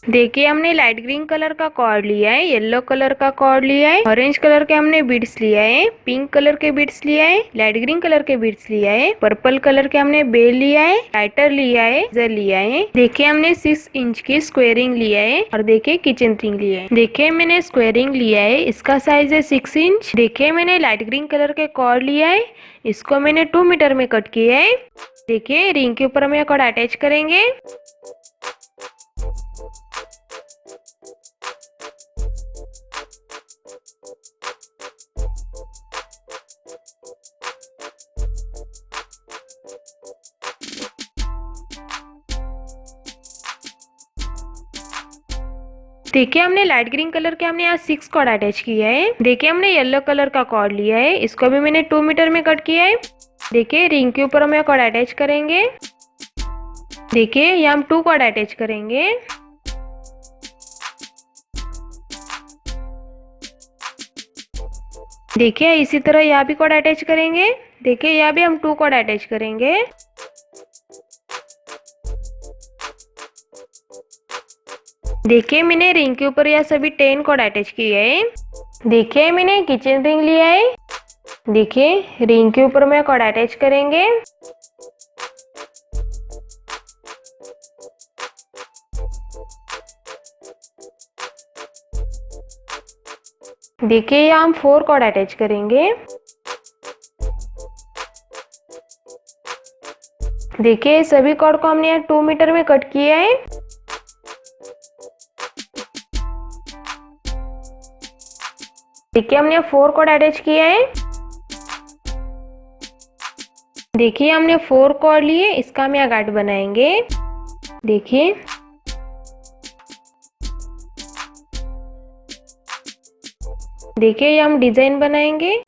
देखिए हमने light green colour का कॉर्ड लिया है, येलो कलर का कॉर्ड लिया है, ऑरेंज कलर के हमने बीड्स लिया है, पिंक कलर के बीड्स लिया है, लाइट ग्रीन कलर के बीड्स लिया है, पर्पल कलर के हमने बेल लिया है, लाइटर लिया है, जर लिया है। देखिए हमने 6 इंच की स्क्वेयरिंग लिया है और देखिए किचन रिंग लिया है। देखिए मैंने स्क्वेयरिंग लिया है, इसका साइज है 6 इंच। देखिए मैंने लाइट ग्रीन कलर के कॉर्ड लिया है, इसको मैंने 2 मीटर में कट किया है। देखिए रिंग के ऊपर हम यह कॉर्ड अटैच करेंगे। देखिए हमने लाइट ग्रीन कलर के हमने यहाँ 6 कॉर्ड अटैच किया है। देखिए हमने येलो कलर का कॉर्ड लिया है, इसको भी मैंने 2 मीटर में कट किया है। देखिए रिंग के ऊपर हम यह कॉर्ड अटैच करेंगे। देखिए यहाँ हम 2 कॉर्ड अटैच करेंगे। देखिए इसी तरह यहाँ भी कॉर्ड अटैच करेंगे। देखिए यहाँ भी हम 2 कॉर्ड अटैच करेंगे। देखिए मैंने रिंग के ऊपर यह सभी 10 कॉर्ड अटैच किए है। देखिए मैंने किचन रिंग लिया है। देखिए रिंग के ऊपर मैं कॉर्ड अटैच करेंगे। देखिए यहाँ हम 4 कॉर्ड अटैच करेंगे। देखिए सभी कॉर्ड को हमने यहाँ 2 मीटर में कट किया है। देखिए हमने 4 कॉर्ड अटैच किया है। देखिए हमने 4 कॉर्ड लिए, इसका हम यहाँ गांठ बनाएंगे। देखिए देखिए हम डिजाइन बनाएंगे।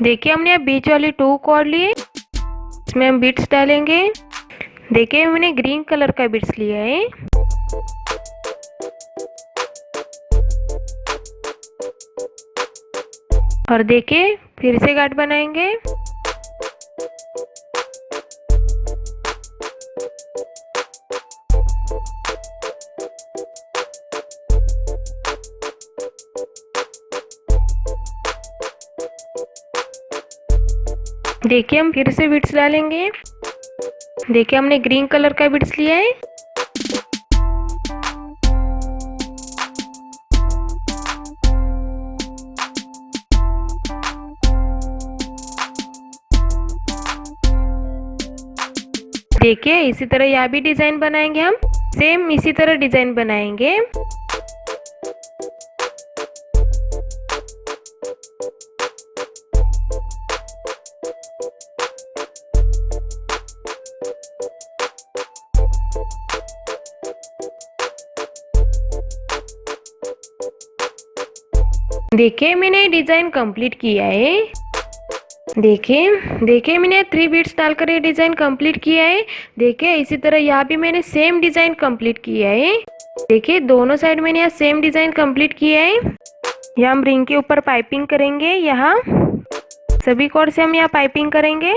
देखिए हमने यहाँ बीच वाली 2 कॉर्ड लिए, इसमें हम बीट्स डालेंगे। देखिए मैंने ग्रीन कलर का बीट्स लिया है। और देखिए फिर से गांठ बनाएंगे। देखिए हम फिर से बीट्स डालेंगे। देखिए हमने ग्रीन कलर का बीट्स लिया है। देखिए इसी तरह यहाँ भी डिजाइन बनाएंगे, हम सेम इसी तरह डिजाइन बनाएंगे। देखिए मैंने डिजाइन कंप्लीट किया है। देखिए मैंने 3 बीट्स डालकर ये डिजाइन कंप्लीट किया है। देखिए इसी तरह यहाँ भी मैंने सेम डिजाइन कंप्लीट किया है। देखिए दोनों साइड मैंने यहाँ सेम डिजाइन कंप्लीट किया है। यहाँ हम रिंग के ऊपर पाइपिंग करेंगे। यहाँ सभी कॉर्ड से हम यहाँ पाइपिंग करेंगे।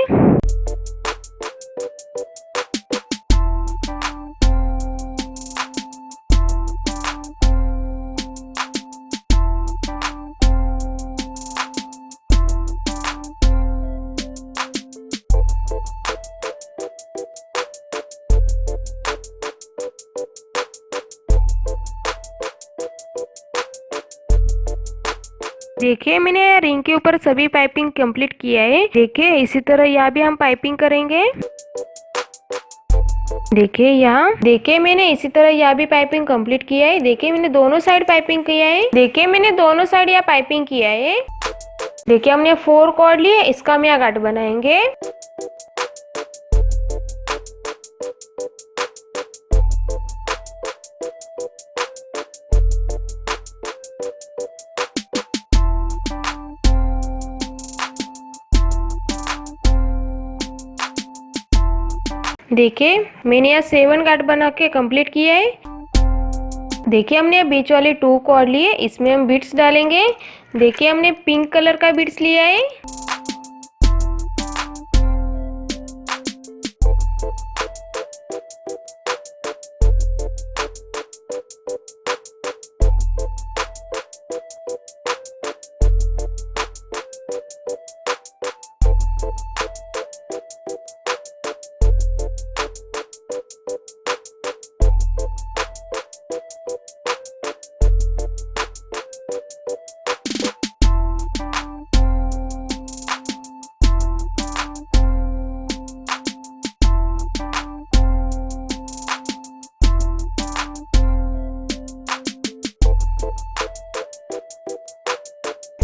देखिए मैंने रिंग के ऊपर सभी पाइपिंग कंप्लीट किया है। देखिए इसी तरह यहाँ भी हम पाइपिंग करेंगे। देखिए यहाँ देखिए मैंने इसी तरह यहाँ भी पाइपिंग कंप्लीट किया है। देखिए मैंने दोनों साइड पाइपिंग किया है। देखिए मैंने दोनों साइड यहाँ पाइपिंग किया है। देखिए हमने 4 कॉर्ड लिए, इसका हम यहाँ गांठ बनाएंगे। देखिए मैंने यहाँ 7 गार्ड बना के कंप्लीट किया है। देखिए हमने बीच वाले 2 कॉर्ड लिए, इसमें हम बीट्स डालेंगे। देखिए हमने पिंक कलर का बीट्स लिया है।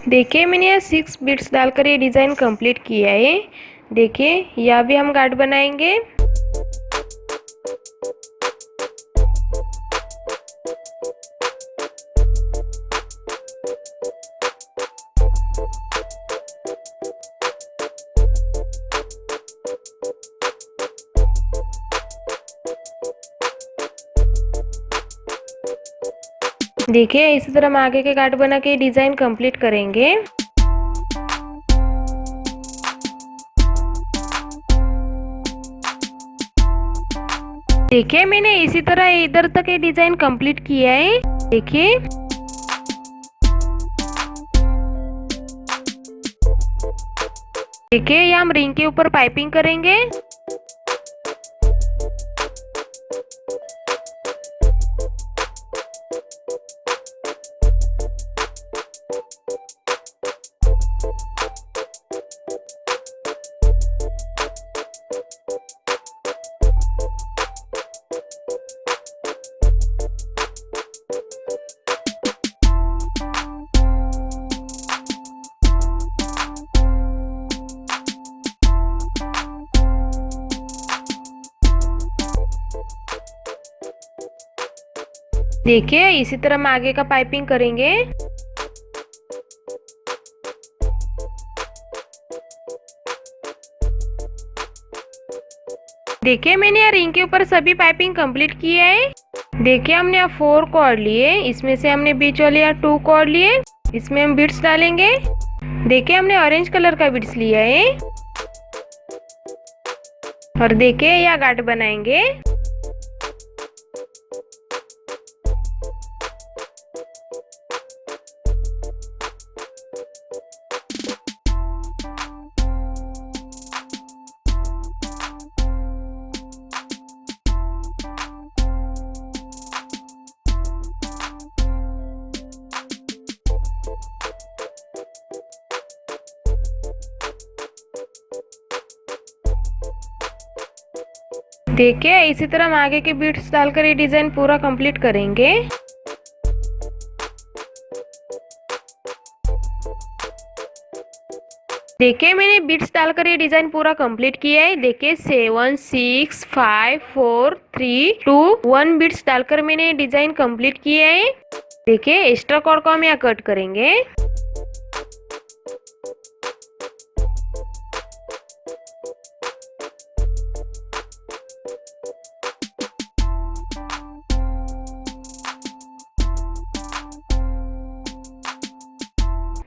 देखिए मैंने यहाँ 6 बीट्स डालकर ये डिज़ाइन कंप्लीट किया है। देखिए यहाँ भी हम गार्ड बनाएंगे। देखिए इसी तरह हम आगे के गार्ड बना के डिज़ाइन कंप्लीट करेंगे। देखिए मैंने इसी तरह इधर तक ये डिज़ाइन कंप्लीट किया है। देखिए यहाँ हम रिंग के ऊपर पाइपिंग करेंगे। देखिए इसी तरह हम आगे का पाइपिंग करेंगे। देखिए मैंने यहाँ रिंग के ऊपर सभी पाइपिंग कंप्लीट किया है। देखिए हमने यहाँ 4 कॉर्ड लिए, इसमें से हमने बीच वाले यहाँ 2 कॉर्ड लिए, इसमें हम बीट्स डालेंगे। देखिए हमने ऑरेंज कलर का बीट्स लिया है और देखिए यहाँ गार्ड बनाएंगे। देखिए इसी तरह हम आगे के बीट्स डालकर ये डिजाइन पूरा कंप्लीट करेंगे। देखिए मैंने बीट्स डालकर ये डिजाइन पूरा कंप्लीट किया है। देखिए 7 6 5 4 3 2 1 बीट्स डालकर मैंने ये डिजाइन कंप्लीट किया है। देखिए एक्स्ट्रा कॉर्ड को हम यहाँ कट करेंगे।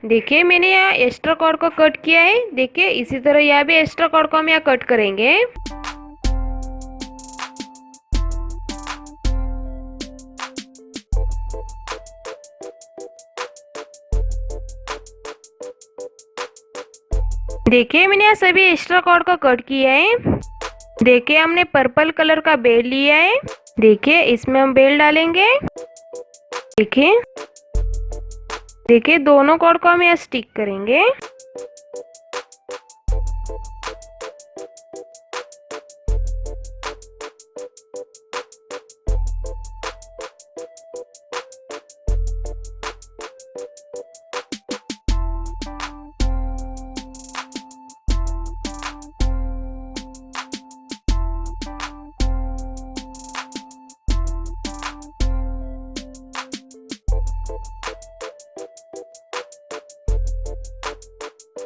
देखिए मैंने यहाँ एक्स्ट्रा कॉर्ड को कट किया है। देखिए इसी तरह यहाँ भी एक्स्ट्रा कॉर्ड को हम यहाँ कट करेंगे। देखिए मैंने यहाँ सभी एक्स्ट्रा कॉर्ड को कट किया है। देखिए हमने पर्पल कलर का बेल लिया है। देखिए इसमें हम बेल डालेंगे। देखिए दोनों कॉर्ड को हम यहाँ स्टिक करेंगे।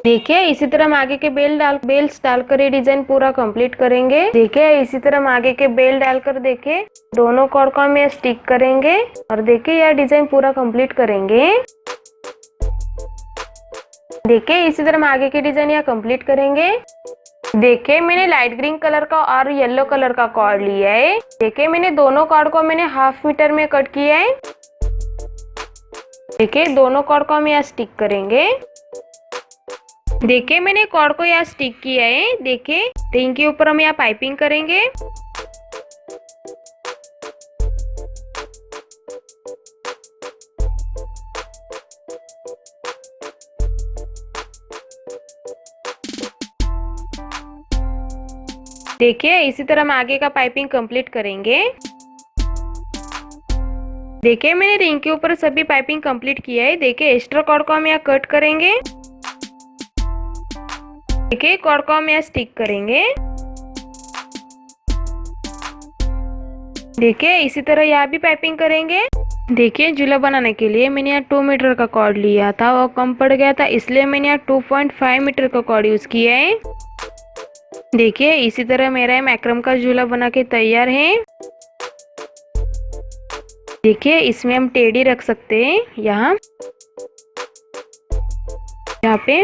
देखिए इसी तरह हम आगे के बेल्स डालकर ये डिजाइन पूरा कंप्लीट करेंगे। देखिए इसी तरह हम आगे के बेल डालकर देखिए दोनों कॉर्ड को हम यहाँ स्टिक करेंगे और देखिए यह डिजाइन पूरा कंप्लीट करेंगे। देखिए इसी तरह हम आगे के डिजाइन यहाँ कंप्लीट करेंगे। देखिए मैंने लाइट ग्रीन कलर का और येलो कलर का कॉर्ड लिया है। देखिए मैंने दोनों कॉर्ड को मैंने हाफ मीटर में कट किया है। देखिए दोनों कॉर्ड को हम यहाँ स्टिक करेंगे। देखिए मैंने कॉर्ड को यहाँ स्टिक किया है। देखिए रिंग के ऊपर हम यहाँ पाइपिंग करेंगे। देखिए इसी तरह हम आगे का पाइपिंग कंप्लीट करेंगे। देखिए मैंने रिंग के ऊपर सभी पाइपिंग कंप्लीट किया है। देखिए एक्स्ट्रा कॉर्ड को हम यहाँ कट करेंगे। देखिए कॉर्ड को हम यहाँ स्टिक करेंगे। देखिए इसी तरह यहाँ भी पाइपिंग करेंगे। देखिए झूला बनाने के लिए मैंने यहाँ 2 मीटर का कॉर्ड लिया था, वो कम पड़ गया था, इसलिए मैंने यहाँ 2.5 मीटर का कॉर्ड यूज किया है। देखिए इसी तरह मेरा मैक्रम का झूला बना के तैयार है। देखिए इसमें हम टेडी रख सकते हैं यहाँ पे।